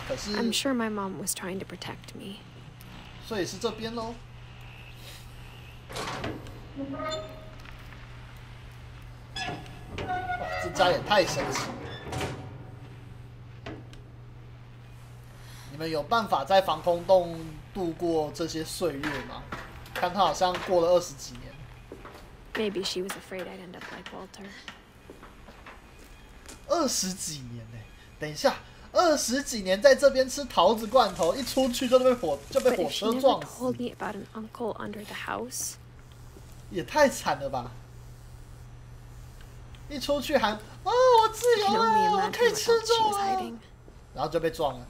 可是 I'm sure my mom was trying to protect me. 所以是这边咯。哇，这家也太神奇了！你们有办法在防空洞度过这些岁月吗？看他好像过了20几年。Maybe she was afraid I'd end up like Walter. 20几年呢？等一下，20几年在这边吃桃子罐头，一出去就被火车撞死。Told me about an uncle under the house. 也太惨了吧！一出去喊“哦，我自由了，我可以吃肉了”，然后就被撞了。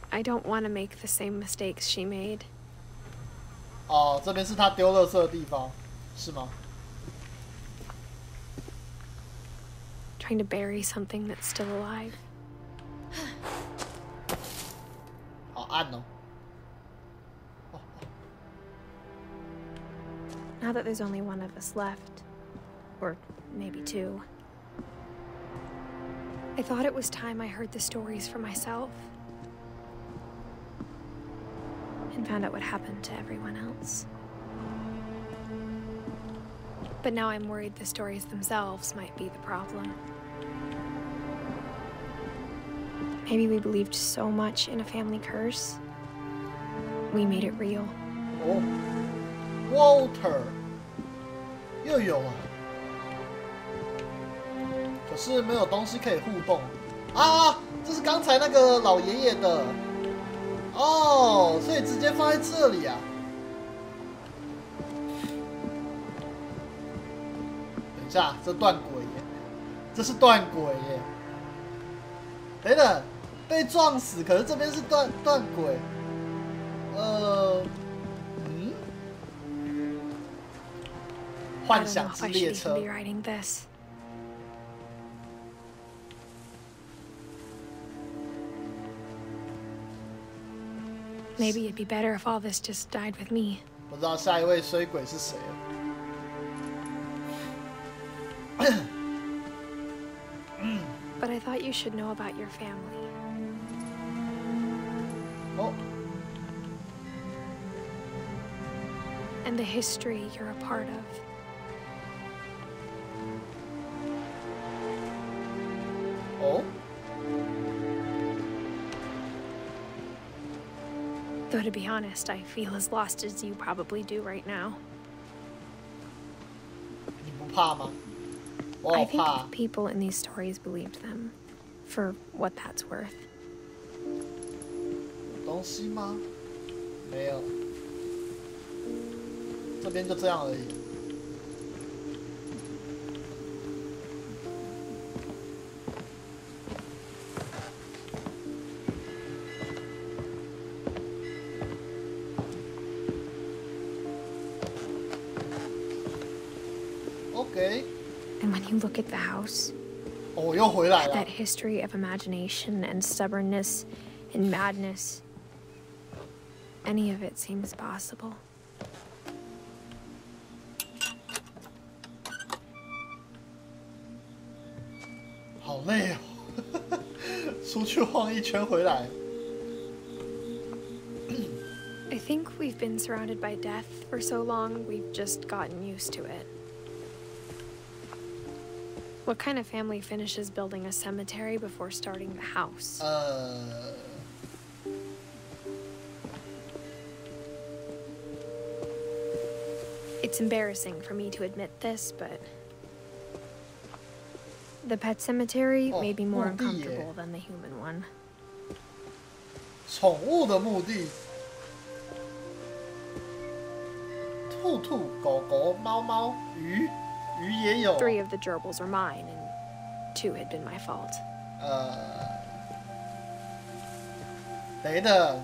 I don't want to make the same mistakes she made. 哦，这边是他丢垃圾的地方，是吗？ Trying to bury something that's still alive. 好暗哦。Now that there's only one of us left, or maybe two, I thought it was time I heard the stories for myself and found out what happened to everyone else. But now I'm worried the stories themselves might be the problem. Maybe we believed so much in a family curse, we made it real. Oh, Walter 又有了，可是没有东西可以互动啊！这是刚才那个老爷爷的哦，所以直接放在这里啊。等一下，这断轨耶，这是断轨耶。等等，被撞死，可是这边是断轨。幻想之列车。Maybe it'd be better if all this just died with me. 不知道下一位衰鬼是谁了。But I thought you should know about your family. 哦。And the history you're a part of. Oh? Though to be honest, I feel as lost as you probably do right now. 你不怕吗？我好 I 怕。 think people in these stories believed them, for what that's worth. 有东西吗？没有。这边就这样而已。Okay. And when you look at the house, 哦，又回来了。 that history of imagination and stubbornness and madness, any of it seems possible. 好累哦，出去晃一圈回来。I think we've been surrounded by death for so long, we've just gotten used to it. What kind of family finishes building a cemetery before starting the house? It's embarrassing for me to admit this, but the pet cemetery may be more uncomfortable than the human one. 宠物的墓地，兔兔、狗狗、猫猫、鱼也有。 3 of the gerbils are mine, and 2 had been my fault. 等等，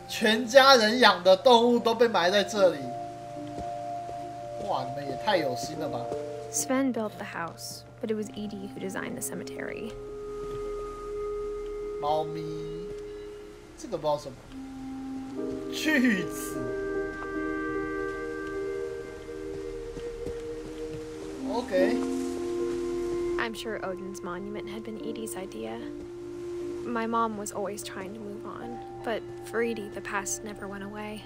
全家人养的动物都被埋在这里。哇，你们也太有心了吧！ Sven built the house, but it was Edie who designed the cemetery. 猫咪，这个不知道什么。锯子。OK。 I'm sure Odin's monument had been Edie's idea. My mom was always trying to move on, but for Edie, the past never went away.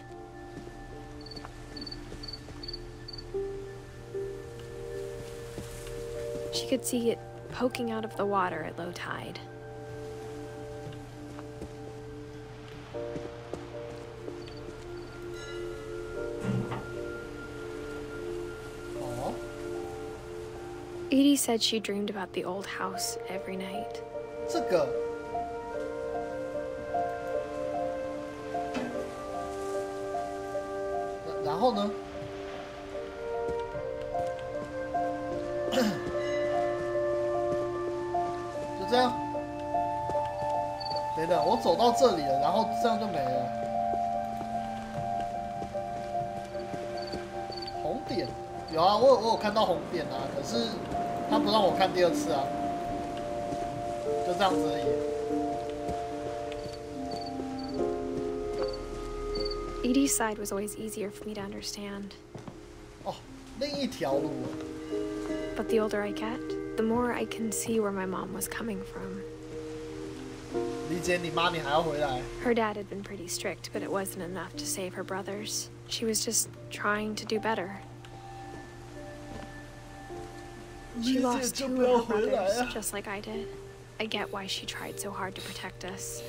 She could see it poking out of the water at low tide. Edie said she dreamed about the old house every night. 这个，然后呢？就这样。等等，我走到这里了，然后这样就没了。红点有啊，我有看到红点啊，可是他不让我看第二次啊，就这样子而已。Edie's side was always easier for me to understand. 哦，另一条路。But the older I get, the more I can see where my mom was coming from. 理解你妈，你还要回来。Her dad had been pretty strict, but it wasn't enough to save her brothers. She was just trying to do better. She lost 2 of her brothers, just like I did. I get why she tried so hard to protect us.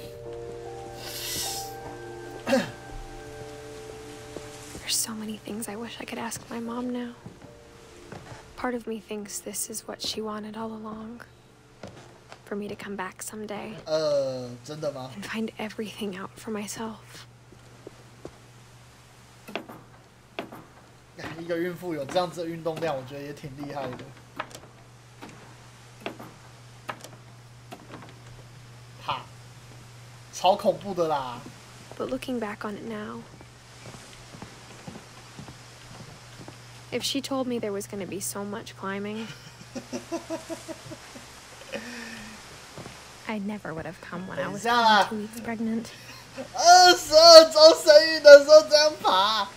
There's so many things I wish I could ask my mom now. Part of me thinks this is what she wanted all along. For me to come back someday. 真的吗？ And find everything out for myself. 一个孕妇有这样子的运动量，我觉得也挺厉害的。哈，超恐怖的啦！ But looking back on it now, if she told me there was going to be so much climbing, I nenever would have come when I was 2 weeks pregnant. 22周生育的时候这样爬，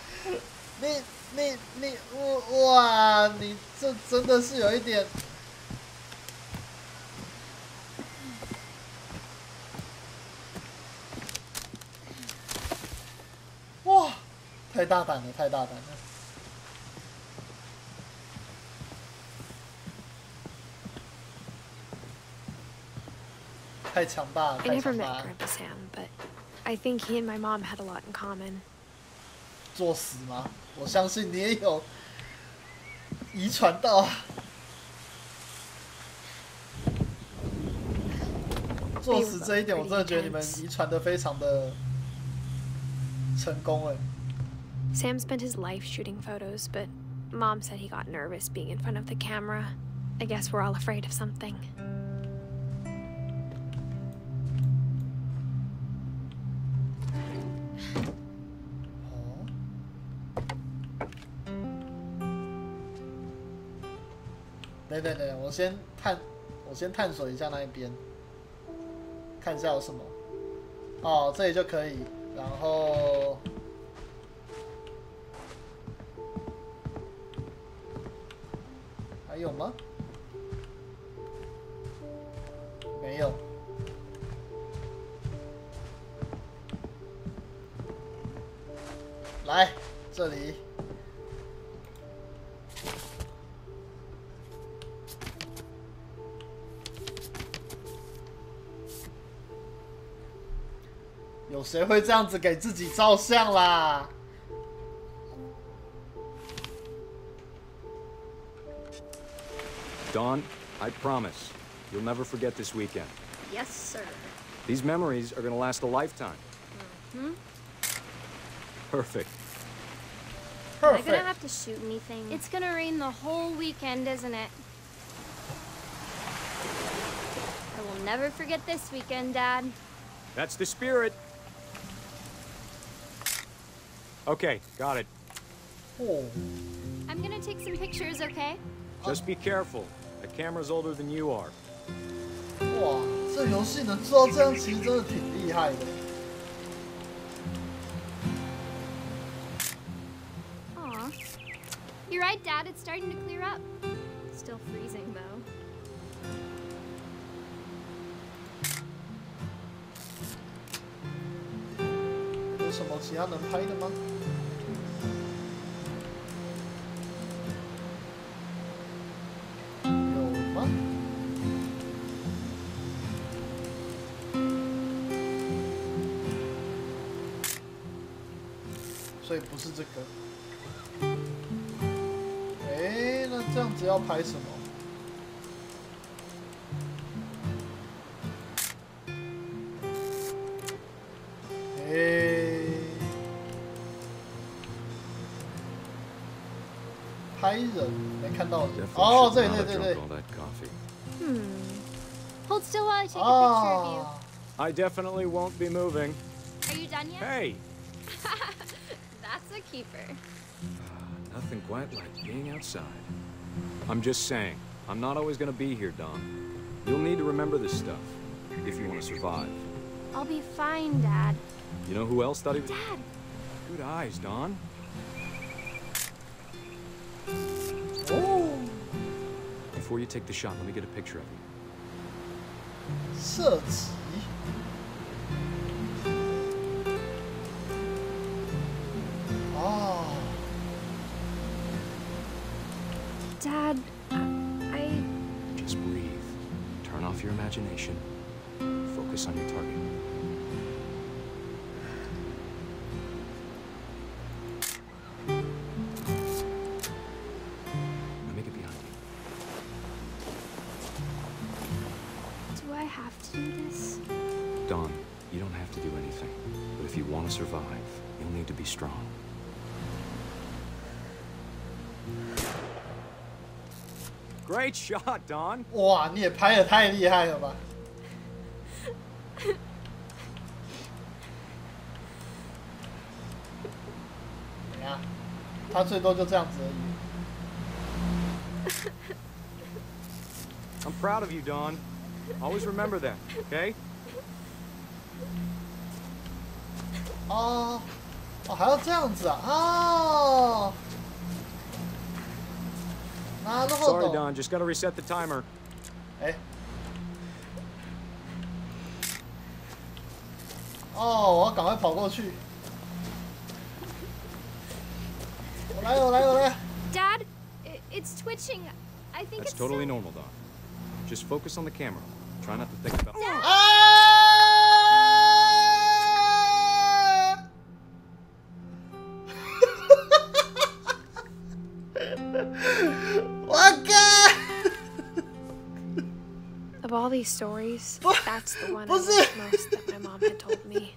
哇，你这真的是有一点。哇，太大胆了，太大胆了。太强大了， I 太 never 强 met 大了。 Grandpa Sam, but I think he and my mom had a lot in common. 作死吗？我相信你也有遗传到。作死这一点，我真的觉得你们遗传的非常的成功哎。 Sam spent his life shooting photos, but Mom said he got nervous being in front of the camera. I guess we're all afraid of something. 等，我先探索一下那一边，看一下有什么。哦，这里就可以，然后还有吗？没有。来，这里。 有谁会这样子给自己照相啦？ Dawn, I promise, you'll never forget this weekend. Yes, sir. These memories are gonna last a lifetime. Mm-hmm. Perfect. Am I gonna have to shoot anything? It's gonna rain the whole weekend, isn't it? I will never forget this weekend, Dad. That's the spirit. Okay, got it. Oh. I'm gonna take some pictures, okay? Just be careful. The camera's older than you are. 哇，这游戏能做到这样，其实真的挺厉害的。Aw. You're right, Dad. It's starting to clear up. Still freezing, though. 什么其他能拍的吗？有吗？所以不是这个。哎，那这样子要拍什么？ 拍人没看到人哦，对。Hold still while I take a picture of you. I definitely won't be moving. Are you done yet? Hey! That's a keeper. Nothing quite like being outside. I'm just saying, I'm not always gonna be here, Don. You'll need to remember this stuff if you want to survive. I'll be fine, Dad. You know who else thought he was? Dad! Good eyes, Don. Oh. Before you take the shot, let me get a picture of you. 射击。哦。Dad, I... Just breathe. Turn off your imagination. Focus on your target. Let me get behind you. Do I have to do this? Don, you don't have to do anything. But if you want to survive, you'll need to be strong. Great shot, Don. 哇，你也拍得太厉害了吧！怎样？他最多就这样子而已。I'm proud of you, Don. Always remember that, okay? 哦，哦，还要这样子啊！哦。 Sorry, Don. Just gotta reset the timer. 哎，哦，我要赶快跑过去。我来。Dad, it's twitching. I think That's it's totally normal, Don. Just focus on the camera. Try not to think about. Dad! 啊！我靠！ Of all these stories, that's the one I wish most that my mom had told me.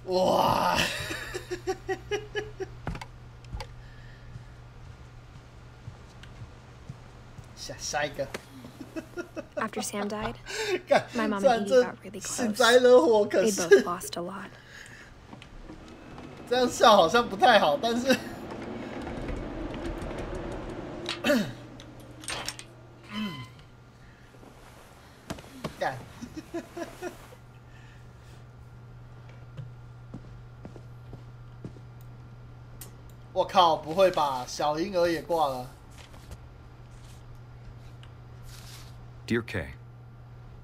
哇！下一个。 After Sam died, 干 my mom 虽 and 然 Edie 这 got really 幸 close. 灾乐祸，可 They 是 both lost a lot. 这样笑好像不太好，但是，干，我靠，不会吧？小婴儿也挂了。 Dear Kay,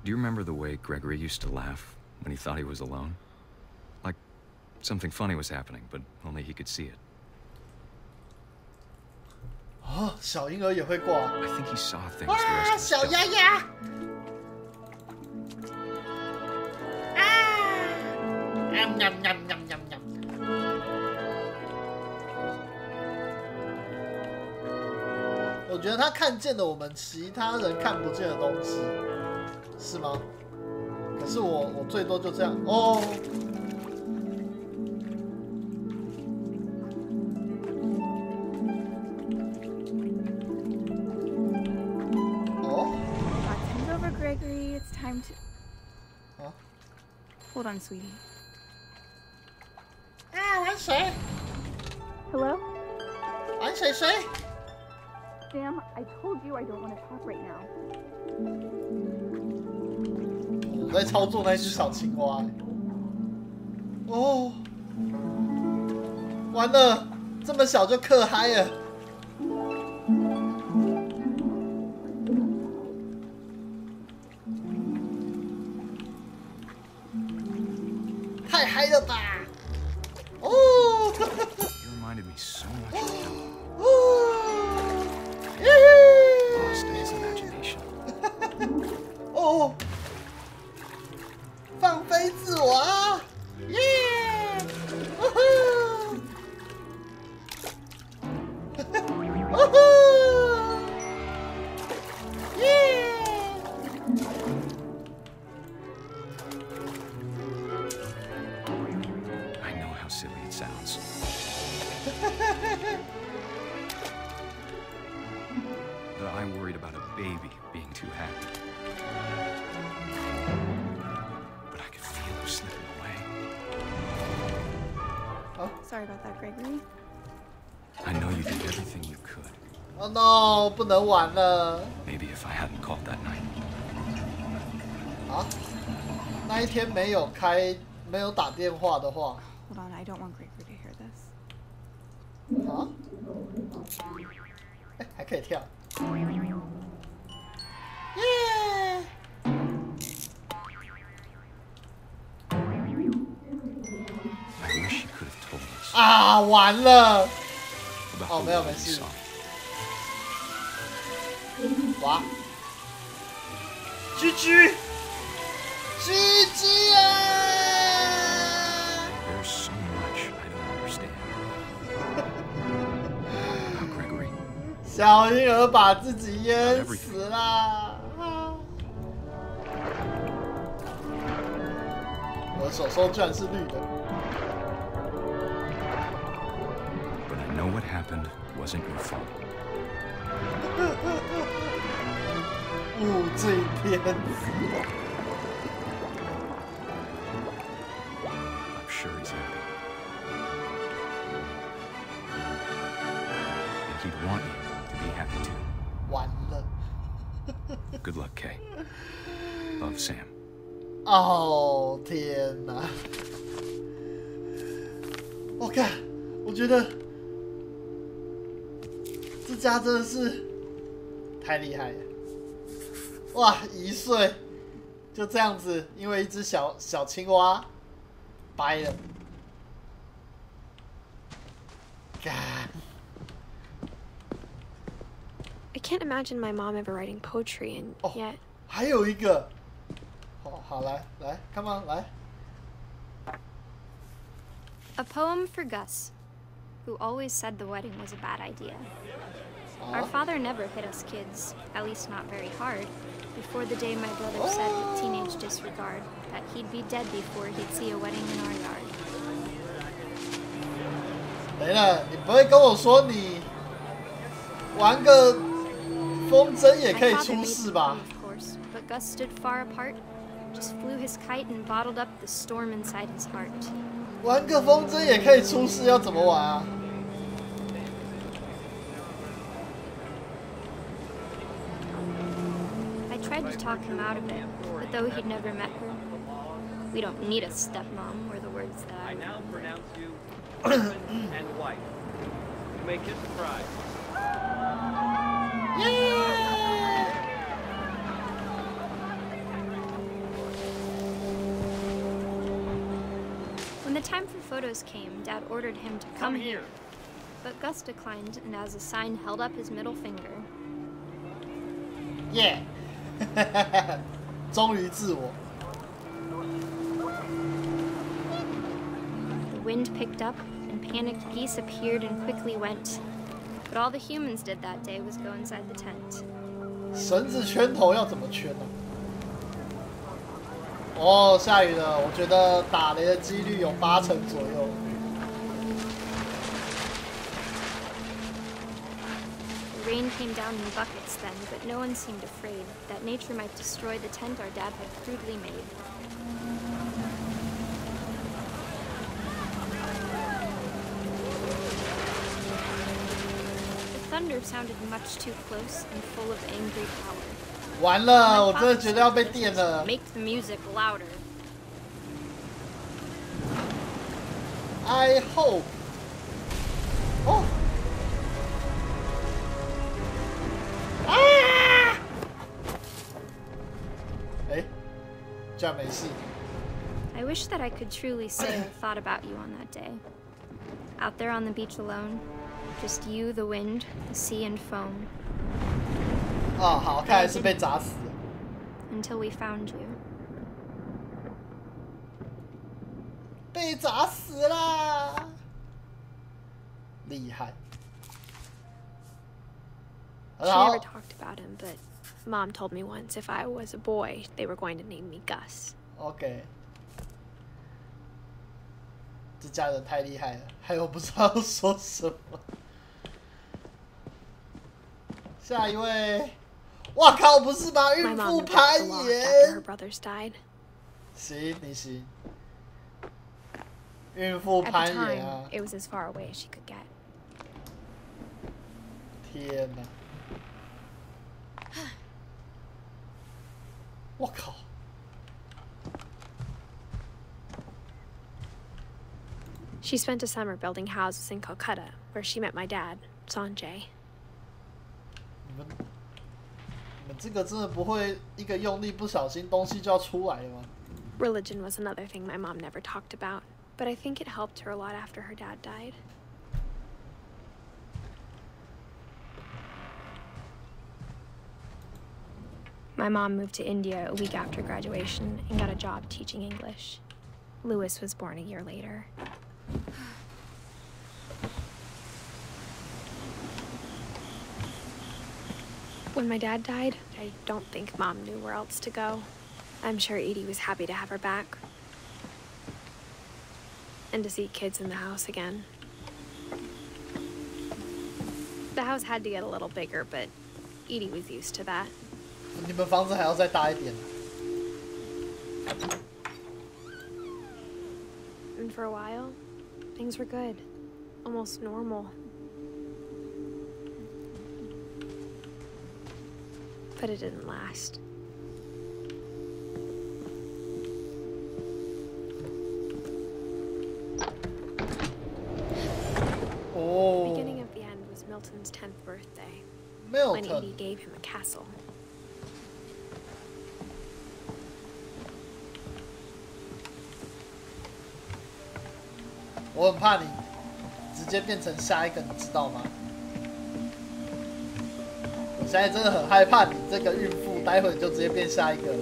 do you remember the way Gregory used to laugh when he thought he was alone? Like something funny was happening, but only he could see it. 哦，小婴儿也会挂。 I think he saw things the 哇， rest of us 小 don't. 丫丫！啊！我觉得他看见了我们其他人看不见的东西，是吗？可是我最多就这样哦。哦。 Time's over, Gregory. It's time to. Huh? Hold on, sweetie. 啊，玩水， Hello? 玩水水。 Sam, I told you I don't want to talk right now. 我在操作那只小青蛙。哦。完了，这么小就嗑嗨了。太嗨了吧！哦。You reminded me so much of him. Lost in his imagination. 哦，放飞自我啊！耶！呜呼！呜呼！耶！ I know how silly it sounds. But I worried about a baby being too happy. But I could feel him slipping away. Sorry about that, Gregory. I know you did everything you could. Oh no， 不能玩了。 Maybe if I hadn't called that night. 啊，那一天没有打电话的话。 Hold on, I don't want Gregory to hear this. 啊？哎，还可以跳。耶！ I wish you could have told us. 啊，完了！ About 哦， the 没有， one 没 you 事。 saw. 哇！GG 啊！ There's so much I don't understand. About Gregory. 小婴儿把自己淹死啦！我的手手居然是绿的。 But I know what happened wasn't your fault. 物罪天子。 I'm sure he's happy. And he'd want you to be happy too. 完了。 Good luck, Kay. Love, Sam. 哦天哪！我看，我觉得这家真的是太厉害了！哇，1岁就这样子，因为一只小青蛙掰了。干！ I can't imagine my mom ever writing poetry, and yet... 还有一个。 好，来 ，come on， 来。 A poem for Gus, who always said the wedding was a bad idea. Our father never hit us kids, at least not very hard, before the day my brother said with teenage disregard that he'd be dead before he'd see a wedding in our yard. 没了，你不会跟我说你玩个风筝也可以出事吧？ Of course, but Gus stood far apart, just flew his kite and bottled up the storm inside his heart. 玩个风筝也可以出事，要怎么玩啊？ I tried to talk him out of it, but though he'd never met her, we don't need a stepmom, were the words that I now pronounce you husband and wife. You may kiss the bride. When the time for photos came, Dad ordered him to come here. But Gus declined, and as a sign held up his middle finger. 耶！忠于自我。 The wind picked up, and panicked geese appeared and quickly went. But all the humans did that day was go inside the tent. 绳子圈头要怎么圈呢、哦，下雨了，我觉得打雷的几率有80%左右。 The rain came down in buckets then, but no one seemed afraid that nature might destroy the tent our dad had crudely made. The thunder sounded much too close and full of angry power. 完了，我真的觉得要被电了。 Make the music louder. I hope 没事。 I wish that I could truly say I thought about you on that day. Out there on the beach alone, just you, the wind, the sea, and foam. 哦，好，看来是被砸死了。 Until we found you. 被砸死啦！厉害。 She never talked about him, but Mom told me once if I was a boy, they were going to name me Gus. OK， 这家人太厉害了，害我不知道说什么。下一位，哇靠，不是吧？孕妇攀岩。Her brothers died. 行，你行。孕妇 At the 攀岩 time, 啊！ it was as far away as she could get. 天哪！我靠！ She spent a summer building houses in Calcutta, where she met my dad, Sanjay. 你们这个真的不会一个用力不小心东西就要出来了吗？ Religion was another thing my mom never talked about, but I think it helped her a lot after her dad died. My mom moved to India a week after graduation and got a job teaching English. Louis was born a year later. When my dad died, I don't think Mom knew where else to go. I'm sure Edie was happy to have her back. And to see kids in the house again. The house had to get a little bigger, but Edie was used to that. 你们房子还要再大一点。 And for a while, things were good. Almost normal. But it didn't last. Oh. The beginning of the end was Milton's 10th birthday. Milton. When Edie gave him a castle. 我很怕你直接变成下一个，你知道吗？我现在真的很害怕你这个孕妇，待会就直接变下一个了。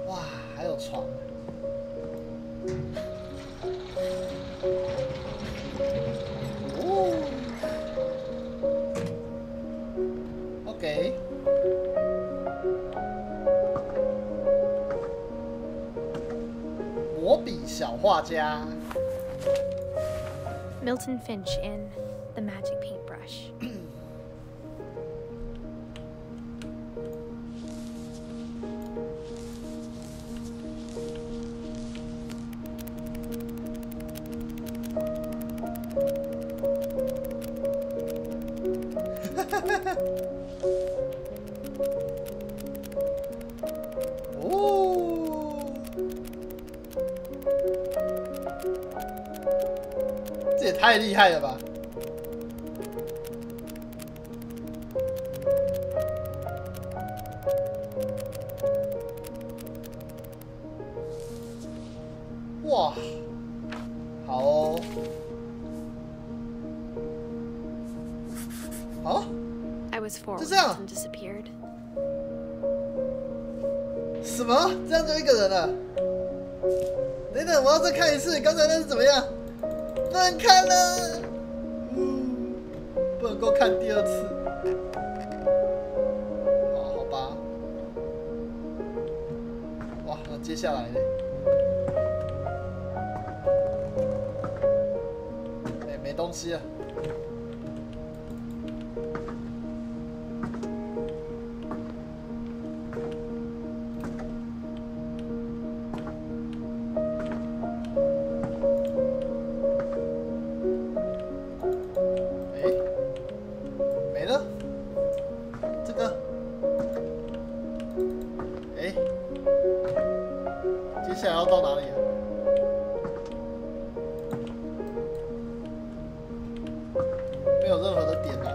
哇，还有床。 OK， 魔笔小画家 Milton Finch in The Magic Paintbrush. Oh. 这也太厉害了吧！哇，好哦，好。 I was 4 when 就这样。 Milton disappeared. 什么？这样就一个人了？等等，我要再看一次，刚才那是怎么样？不能看了，不能够看第二次。好吧。哇，那接下来呢？没东西了。 没了，这个接下来要到哪里啊？没有任何的点啊。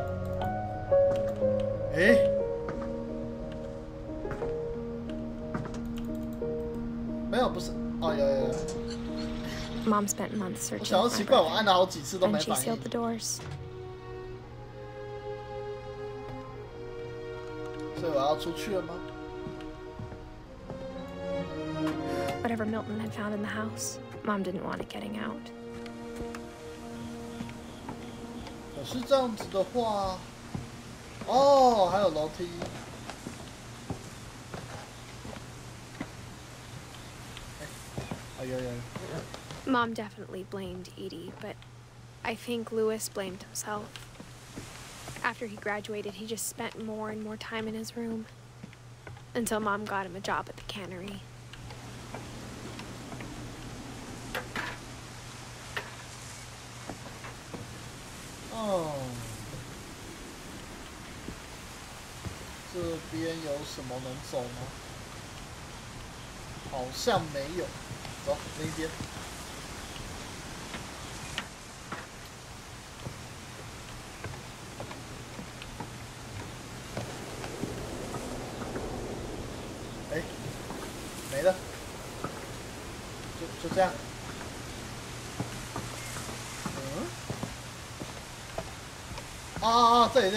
哎。 没有，不是，哦，有。Mom spent months searching 我想要奇怪，我按了好几次都没 and she 反应。 sealed the doors. 所以我要出去了吗？ Whatever Milton had found in the house, Mom didn't want it getting out. 可是这样子的话，哦，还有楼梯。 Mom definitely blamed Edie, but I think Louis blamed himself. After he graduated, he just spent more and more time in his room. Until Mom got him a job at the cannery. 哦，这边有什么能走吗？好像没有。走那边。哎，没了，就这样。嗯。啊，对。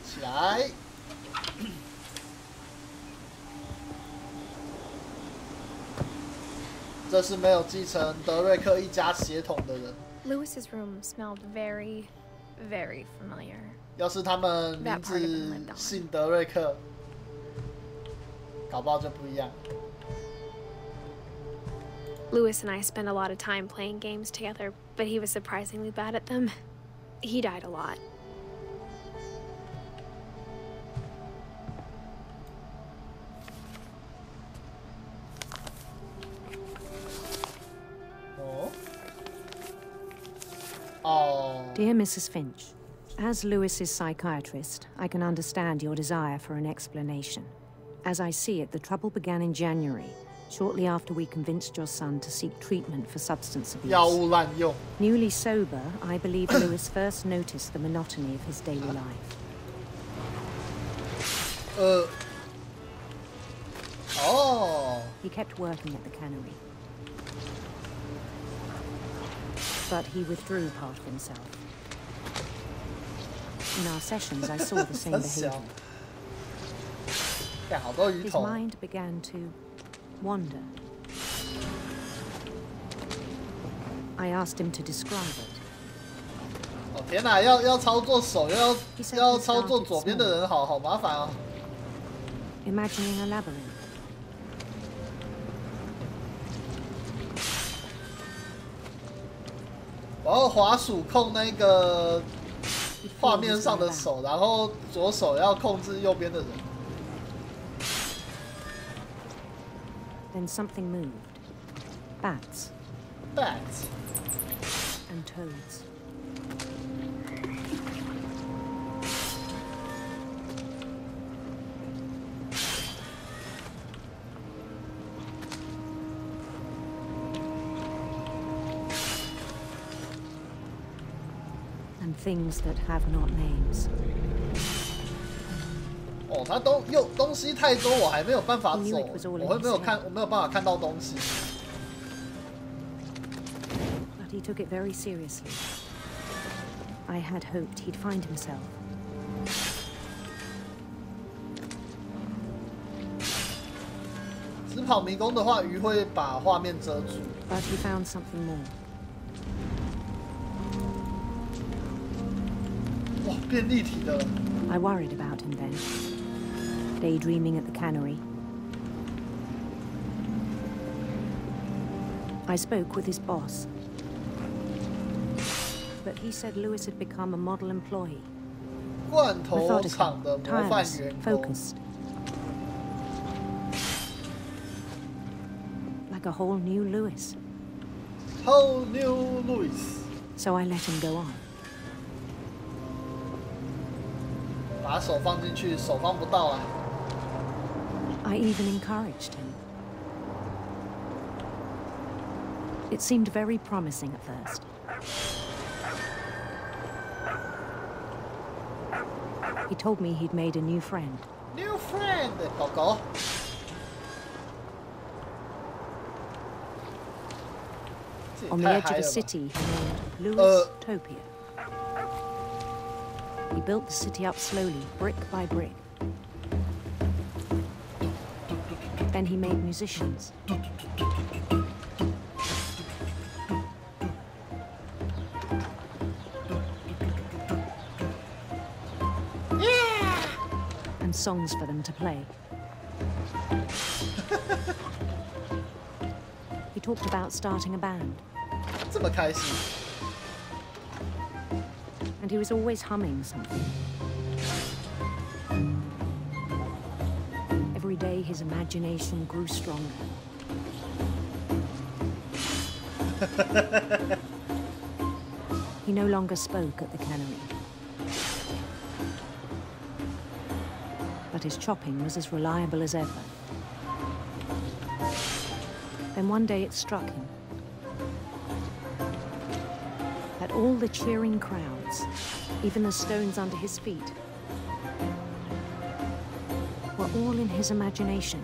起来。这是没有继承德瑞克一家血统的人。Louis's room smelled very, very familiar. 要是他们名字姓德瑞克，搞不好就不一样。Louis and I spent a lot of time playing games together, but he was surprisingly bad at them. He died a lot. Dear Mrs. Finch, as Louis's psychiatrist, I can understand your desire for an explanation. As I see it, the trouble began in January, shortly after we convinced your son to seek treatment for substance abuse. Newly sober, I believe Louis first noticed the monotony of his daily life. He kept working at the cannery. But he withdrew part of himself. In our sessions, I saw the same behavior. His mind began to wander. I asked him to describe it. 哦天哪，要操作手，要操作左边的人，好麻烦啊。Imagining a labyrinth. 我要滑鼠控那个画面上的手，然后左手要控制右边的人。Then something moved. Bats. Bats. And toads. And things that have not names. 哦，他东西太多，我还没有办法走，我没有办法看到东西。But he took it very seriously. I had hoped he'd find himself. 只跑迷宫的话，鱼会把画面遮住。But he found something more. 哇，变立体的了。I worried about him then. Daydreaming at the cannery. I spoke with his boss. But he said Louis had become a model employee. 罐头厂的模范员工。Focused. Like a whole new Louis. Whole new Louis. So I let him go on. 把手放进去，手放不到啊。I even encouraged him. It seemed very promising at first. He told me he'd made a new friend. New friend, 狗狗。On the edge of a city he named Louis-topia. He built the city up slowly, brick by brick. Then he made musicians. And songs for them to play. He talked about starting a band. 这么开心。 And he was always humming something. Every day his imagination grew stronger. He no longer spoke at the cannery. But his chopping was as reliable as ever. Then one day it struck him that all the cheering crowds, even the stones under his feet, were all in his imagination.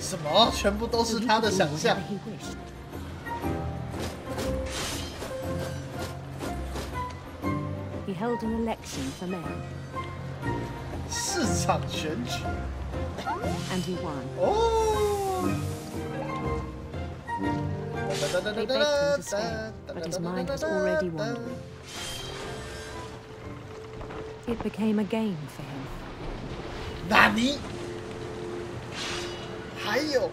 什么？全部都是他的想象。 He wished. He held an election for mayor. 市场选举。 And he won. 哦。 They begged him to stay, but his mind was already wandering. It became a game for him. 纳尼？还有。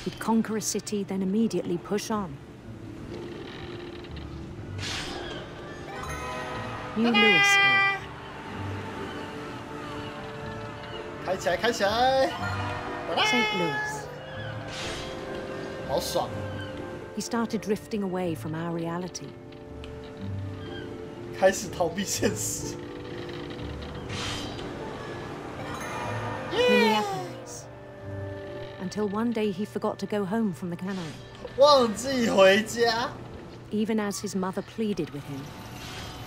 He'd conquer a city, then immediately push on. New Louisville. 开起来，开起来！ St. Louis. 好爽。 He started drifting away from our reality. 开始逃避现实。 Minneapolis. Until one day he forgot to go home from the cannery. 忘记回家。 Even as his mother pleaded with him,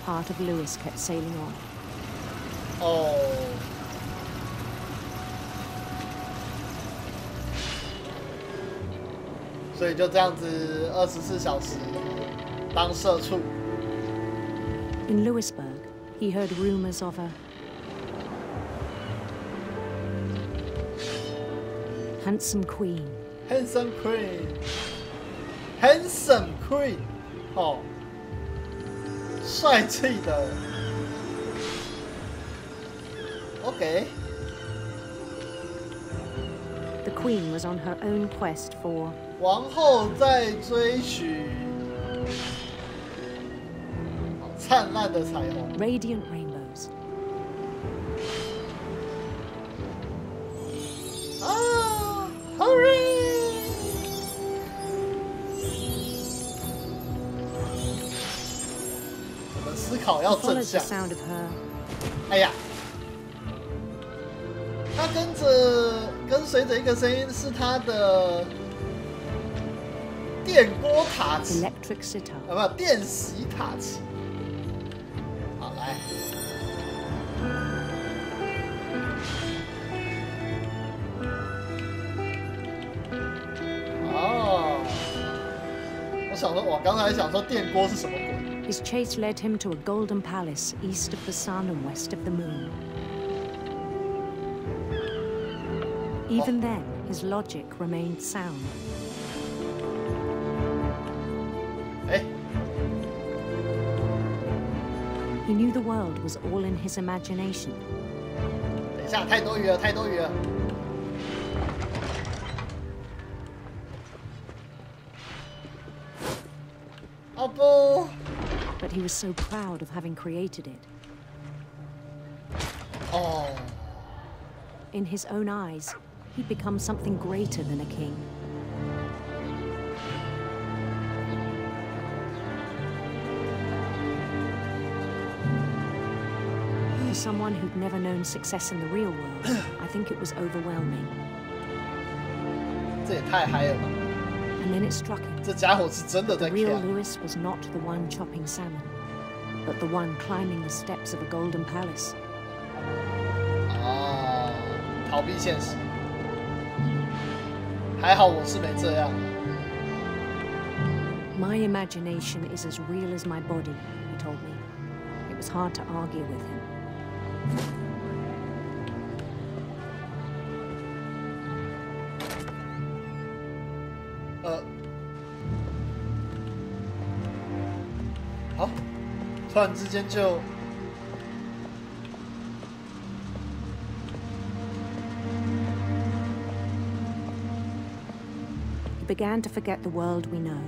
part of Louis kept sailing on. 哦。 所以就这样子24小时当社畜。 In Louisburg, he heard rumors of a handsome queen. Handsome Queen, Handsome Queen， 哦，帅气的。OK。 The queen was on her own quest for 王后在追寻灿烂的彩虹 radiant rainbows. 啊 ！Hurry！ 我们思考要 He 正 followed the 向。 sound of her 哎呀，他跟随着一个声音，是他的电锅塔器， electric sitar. 不，电洗塔器。好，来。哦，我想说，我刚才想说电锅是什么鬼？ His chase led him to a golden palace east of the sun and west of the moon. Even then, his logic remained sound. 哎， He knew the world was all in his imagination. 等一下，太多余了，太多余了。哦不！ But he was so proud of having created it. 哦， In his own eyes, he'd become something greater than a king. someone who'd never known success in the real world, I think it was overwhelming. 这也太嗨了吧 And then it struck him. 这家伙是真的在 The real 跳 Lewis was not the one chopping salmon, but the one climbing the steps of a golden palace. 哦，逃避现实。还好我是没这样。 My imagination is as real as my body, he told me. It was hard to argue with him. 好，突然之间就。 He began to forget the world we know.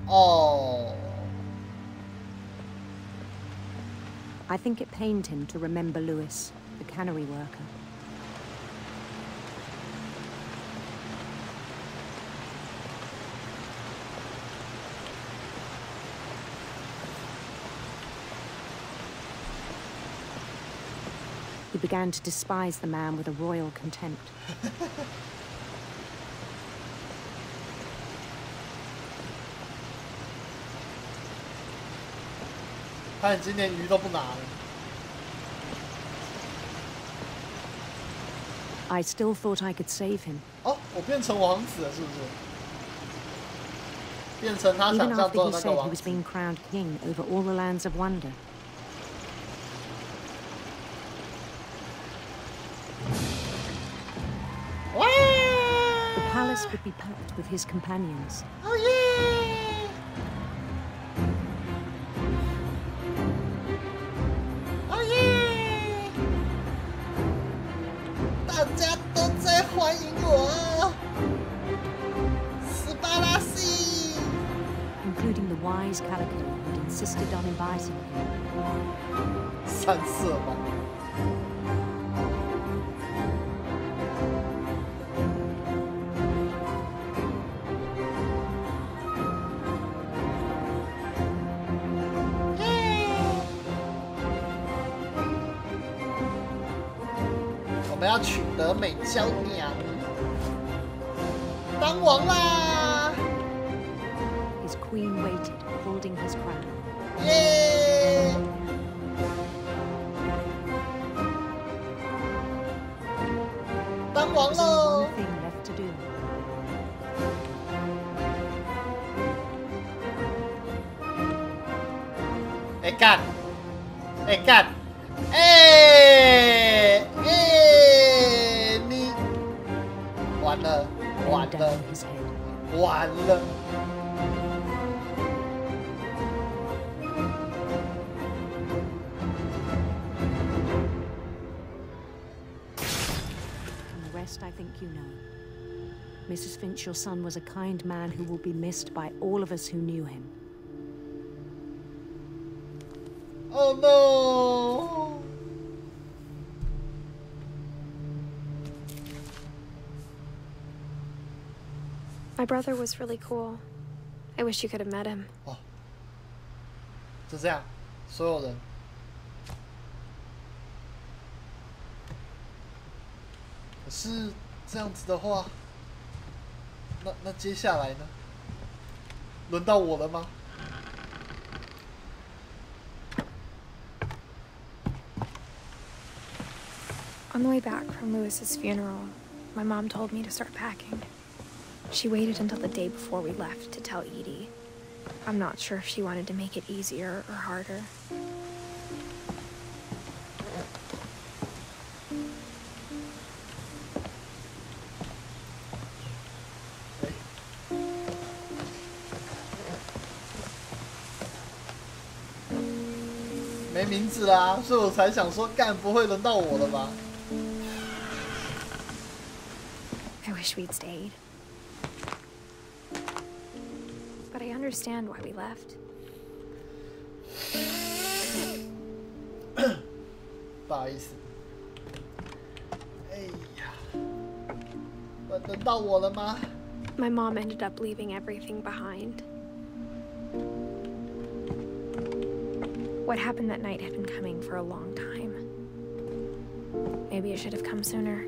Oh. I think it pained him to remember Lewis, the cannery worker. He began to despise the man with a royal contempt. 他已经连鱼都不拿了。I still thought I could save him. 哦，我变成王子了，是不是？变成他 Even 想象 after 中 he 的那 said 个 he 王 was 子。 being crowned king over all the lands of wonder. The palace would be packed with his companions. Oh yeah! Oh yeah! 大家都在欢迎我，斯巴拉西。 Including the wise Calico who'd insisted on inviting him. 三色吗？ 我们要取得美娇娘，当王啦！ His queen waited, holding his crown. 耶！当 There 王 was 喽 only！one thing left to do. 哎干！哎干！哎哎！你完了，完 Down 了， his head. 完了！ And the rest I think you know. Mrs. Finch, your son was a kind man who will be missed by all of us who knew him. Oh no! My brother was really cool. I wish you could have met him. 哦，就这样，所有人。可是这样子的话，那接下来呢？轮到我了吗？ On the way back from Lewis's funeral, my mom told me to start packing. She waited until the day before we left to tell Edie. I'm not sure if she wanted to make it easier or harder. Okay. 没名字啦，所以我才想说，干不会轮到我了吧？ I wish we'd stayed. But I understand why we left. 不好意思。哎呀，轮到我了吗？ My mom ended up leaving everything behind. What happened that night had been coming for a long time. Maybe it should have come sooner.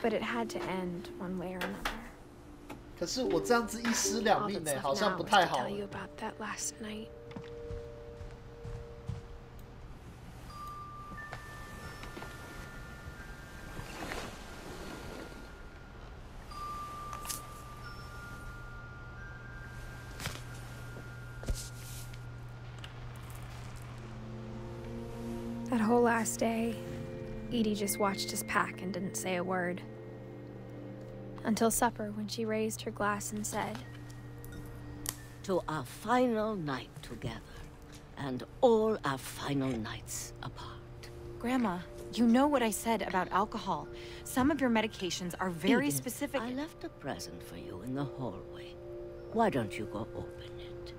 But it had to end one way or another. 可是我这样子一尸两命呢，好像不太好。Tell you about that last night. That whole last day, Edie just watched us pack and didn't say a word. Until supper, when she raised her glass and said, "To our final night together, and all our final nights apart." Grandma, you know what I said about alcohol. Some of your medications are very Edith, specific. I left a present for you in the hallway. Why don't you go open it?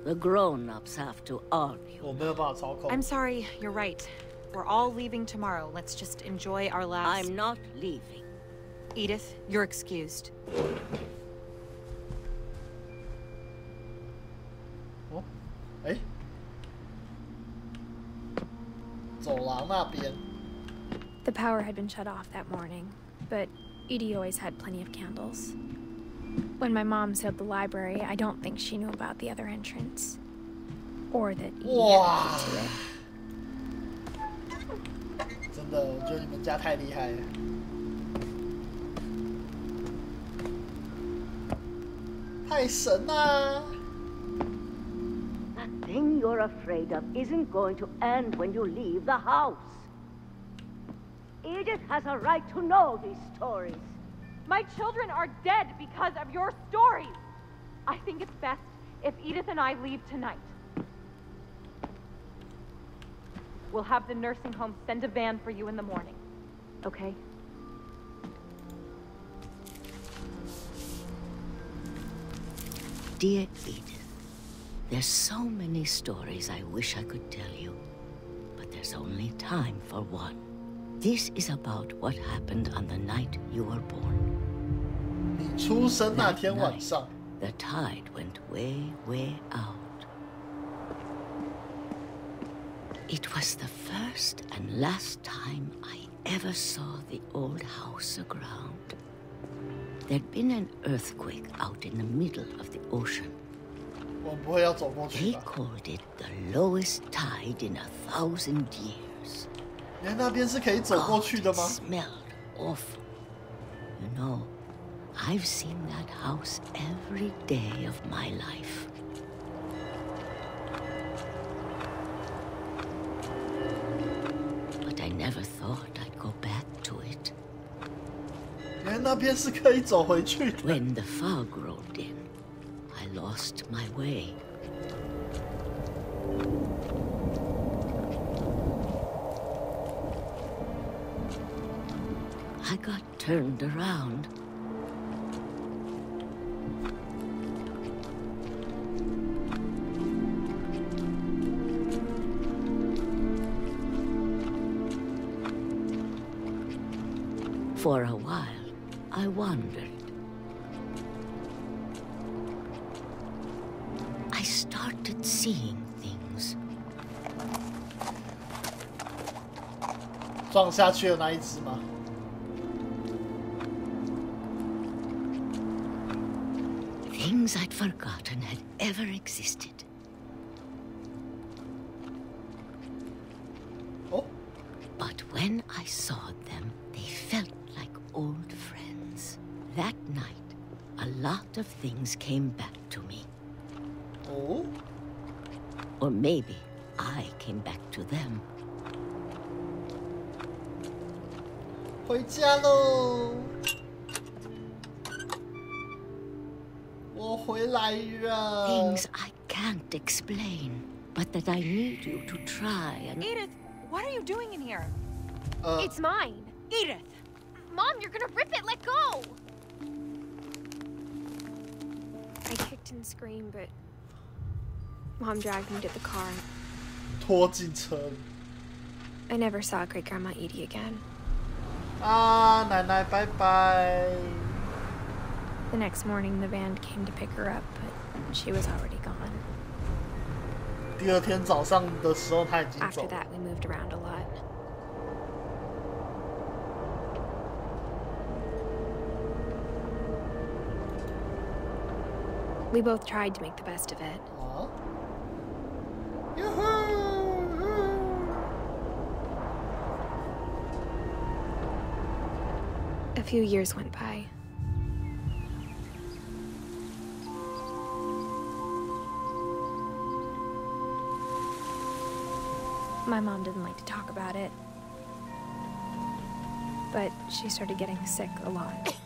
The grown-ups have to argue. 我没有办法操控。 I'm sorry, you're right. We're all leaving tomorrow. Let's just enjoy our last... I'm not leaving. Edith, you're excused. 哦，哎，走廊那边。 The power had been shut off that morning, but Edie always had plenty of candles. When my mom said the library, I don't think she knew about the other entrance. Or that Edie had key to it. 真的，我觉得你们家太厉害了。太神啦！ That thing you're afraid of isn't going to end when you leave the house. Edith has a right to know these stories. My children are dead because of your stories. I think it's best if Edith and I leave tonight. We'll have the nursing home send a van for you in the morning. Okay? Dear Edith, there's so many stories I wish I could tell you, but there's only time for one. This is about what happened on the night you were born. 你出生那天晚上 The tide went way, way out. It was the first and last time I ever saw the old house aground. There'd been an earthquake out in the middle of the ocean. 我不会要走过去 They 吧？ called it the lowest tide in 1,000 years. 原来那边是可以走过去的 God, 吗 it smelled awful. You know, I've seen that house every day of my life. But I never thought I'd go back to it. 原来那边是可以走回去的。 When the fog rolled in, I lost my way. I got turned around. For a while, I wondered. I started seeing things. 撞下去的那一只吗？ Things I'd forgotten had ever existed. Oh. But when I saw them, they felt like old friends. That night, a lot of things came back to me. Oh. Or maybe I came back to them. 回家喽！我回来了。 Things I can't explain, but that I need you to try and... Edith, what are you doing in here? It's mine. Edith! Mom, you're gonna rip it! Let go! I kicked and screamed, but Mom dragged me to the car. 拖进车里。 I never saw Great Grandma Edie again. 啊，奶奶拜拜。The next morning, the band came to pick her up, but she was already gone. 第二天早上的时候，他已经走 After 了。 that, we moved around a lot. We both tried to make the best of it. 啊 A few years went by. My mom didn't like to talk about it, but she started getting sick a lot.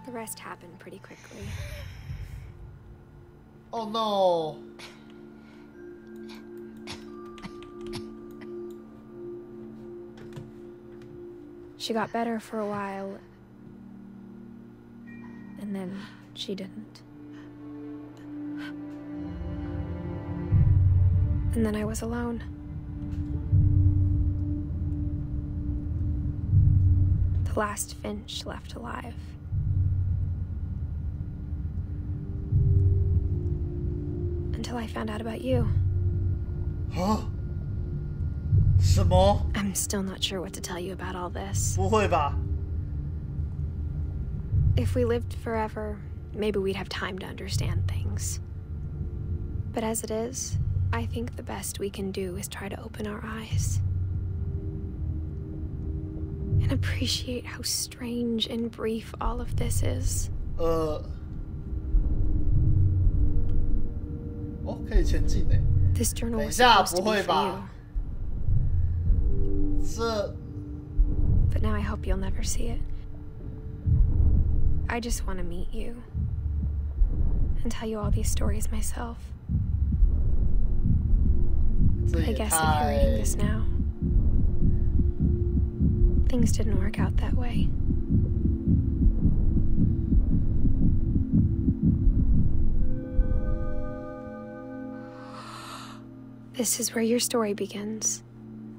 The rest happened pretty quickly. Oh no! She got better for a while, and then she didn't. And then I was alone. The last Finch left alive. Until I found out about you. Huh? 什么？ I'm still not sure what to tell you about all this. 不会吧？ If we lived forever, maybe we'd have time to understand things. But as it is, I think the best we can do is try to open our eyes. And appreciate how strange and brief all of this is. 哦，可以前进欸。 This journal 等一 was 下， supposed 不 to be 会 for 吧 you.？这 But now I hope you'll never see it. I just want to meet you and tell you all these stories myself. 这 I 也 guess if you're reading 太 this now, things didn't work out that way. This is where your story begins.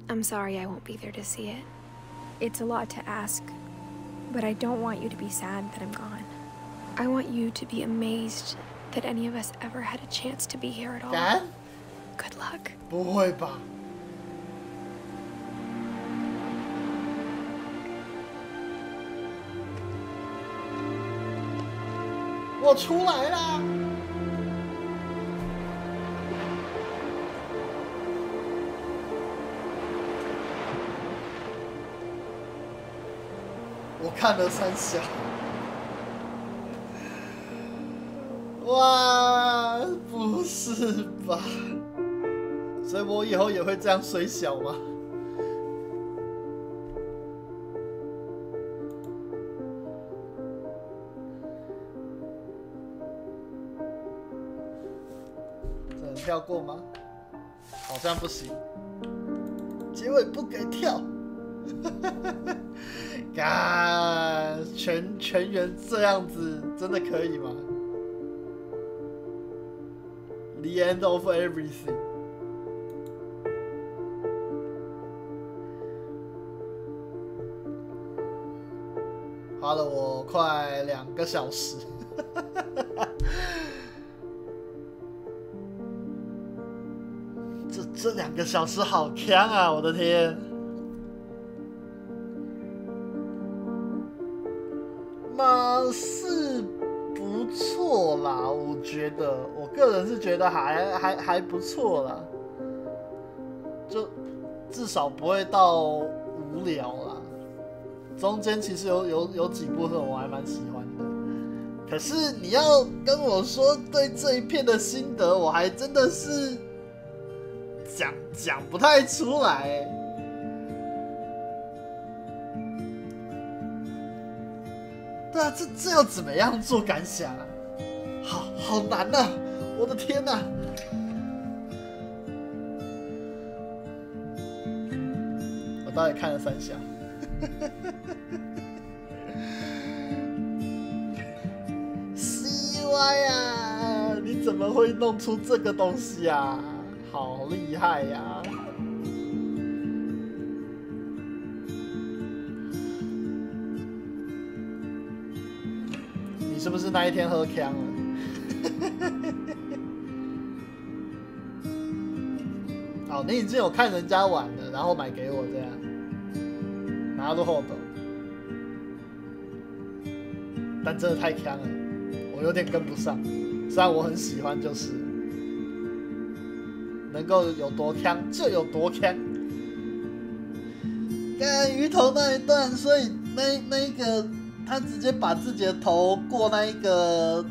I'm sorry I won't be there to see it. It's a lot to ask, but I don't want you to be sad that I'm gone. I want you to be amazed that any of us ever had a chance to be here at all. 干？ Good luck. 不会吧？我出来啦！我看了三小。哇，不是吧？所以我以后也会这样水小吗？这能跳过吗？好像不行。结尾不给跳。干，全员这样子真的可以吗？ The end of everything。花了我快2个小时。这2个小时好强啊！我的天。嘛是不错啦，我觉得，我个人是觉得还不错啦，就至少不会到无聊啦。中间其实有几部分我还蛮喜欢的，可是你要跟我说对这一片的心得，我还真的是讲不太出来欸。 对啊，这要怎么样做感想啊？好难啊！我的天哪！我到底看了3小。CY 啊，你怎么会弄出这个东西啊？好厉害呀！是不是那一天喝呛了？好，你已经有看人家玩了，然后买给我这样，拿入后斗。但真的太呛了，我有点跟不上。虽然我很喜欢，就是能够有多呛就有多呛。看鱼头那一段，所以那一个他直接把自己的头过那个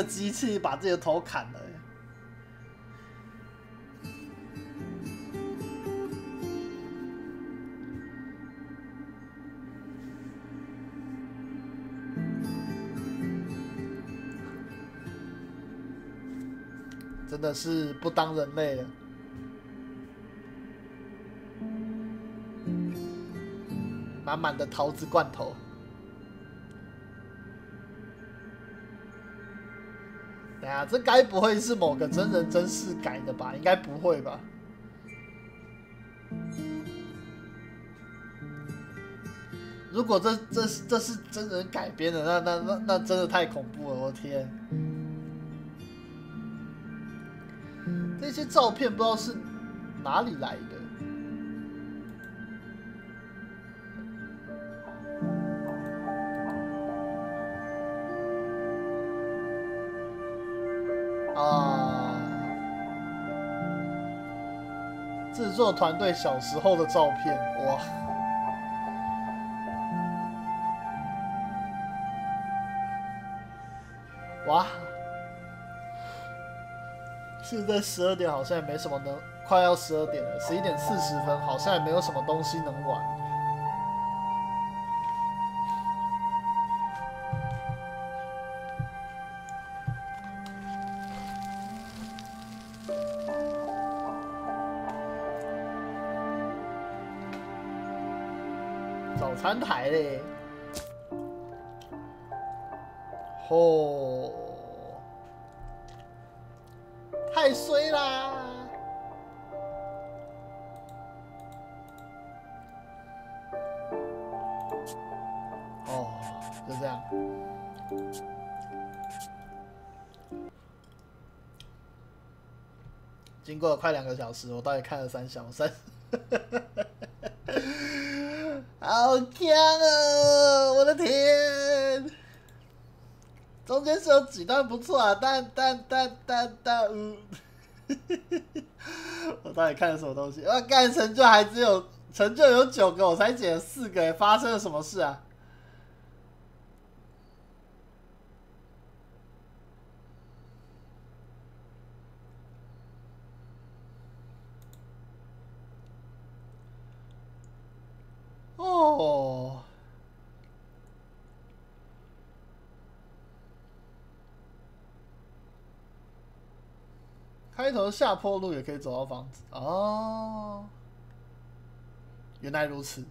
机器，把自己的头砍了。真的是不当人类了。满满的桃子罐头。等下，这该不会是某个真人真事改的吧？应该不会吧？如果这是真人改编的，那真的太恐怖了！我天，这些照片不知道是哪里来的。制作团队小时候的照片，哇！哇！现在12点好像也没什么能，快要12点了，11点40分，好像也没有什么东西能玩。早餐台嘞，吼，太衰啦！哦，就这样。经过了快2个小时，我大概看了3小时。好强哦！我的天，中间是有几段不错啊，但我到底看了什么东西？我干成就还只有成就有9个，我才解了4个，发生了什么事啊？哦，开头下坡路也可以走到房子哦，原来如此。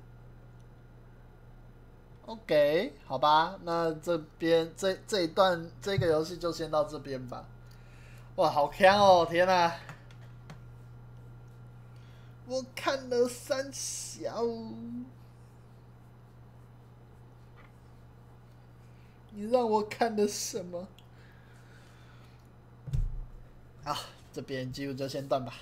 OK， 好吧，那这边这一段这个游戏就先到这边吧。哇，好强哦！天哪，我看了3小。你让我看的什么？好，这边记录就先断吧。